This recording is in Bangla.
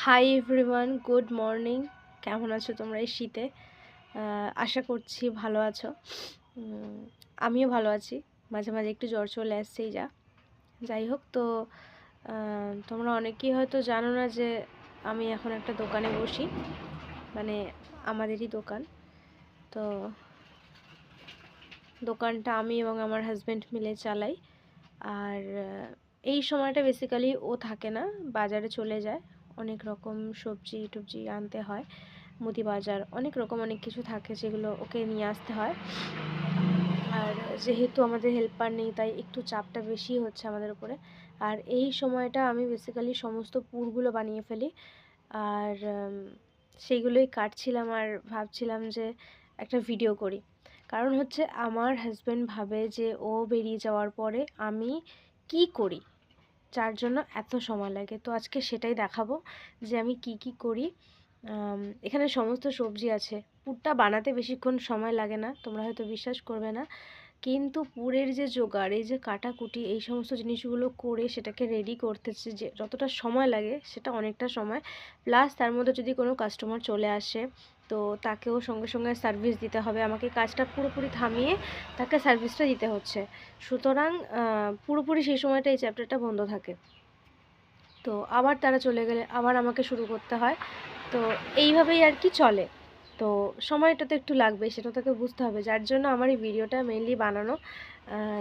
Hi everyone, good morning. কেমন আছো তোমরা এই শীতে? আশা করছি ভালো আছো। আমিও ভালো আছি। মাঝে মাঝে একটু জ্বর চলে আসছেই যাই হোক। তো তোমরা অনেকেই হয়তো জানো না যে আমি এখন একটা দোকানে বসি, মানে আমাদেরই দোকান। তো দোকানটা আমি এবং আমার হাজব্যান্ড মিলে চালাই। আর এই সময়টা বেসিক্যালি ও থাকে না, বাজারে চলে যায়। অনেক রকম সবজি টবজি আনতে হয়, মুদি বাজার, অনেক রকম অনেক কিছু থাকে যেগুলো ওকে নিয়ে আসতে হয়। আর যেহেতু আমাদের হেল্পার নেই, তাই একটু চাপটা বেশি হচ্ছে আমাদের উপরে। আর এই সময়টা আমি বেসিক্যালি সমস্ত পুরগুলো বানিয়ে ফেলি, আর সেইগুলোই কাটছিলাম আর ভাবছিলাম যে একটা ভিডিও করি। কারণ হচ্ছে আমার হাজব্যান্ড ভাবে যে ও বেরিয়ে যাওয়ার পরে আমি কি করি, যার জন্য এত সময় লাগে। তো আজকে সেটাই দেখাবো যে আমি কি করি। এখানে সমস্ত সবজি আছে। পুরটা বানাতে বেশিক্ষণ সময় লাগে না, তোমরা হয়তো বিশ্বাস করবে না, কিন্তু পুরের যে জোগাড়, এই যে কাটাকুটি, এই সমস্ত জিনিসগুলো করে সেটাকে রেডি করতেছে যে যতটা সময় লাগে সেটা অনেকটা সময়। প্লাস তার মধ্যে যদি কোনো কাস্টমার চলে আসে তো তাকেও সঙ্গে সঙ্গে সার্ভিস দিতে হবে, আমাকে কাজটা পুরোপুরি থামিয়ে তাকে সার্ভিসটা দিতে হচ্ছে। সুতরাং পুরোপুরি সেই সময়টা এই চ্যাপ্টারটা বন্ধ থাকে। তো আবার তারা চলে গেলে আবার আমাকে শুরু করতে হয়। তো এইভাবেই আর কি চলে। তো সময়টা তো একটু লাগবে, সেটা তাকে বুঝতে হবে, যার জন্য আমার এই ভিডিওটা মেনলি বানানো।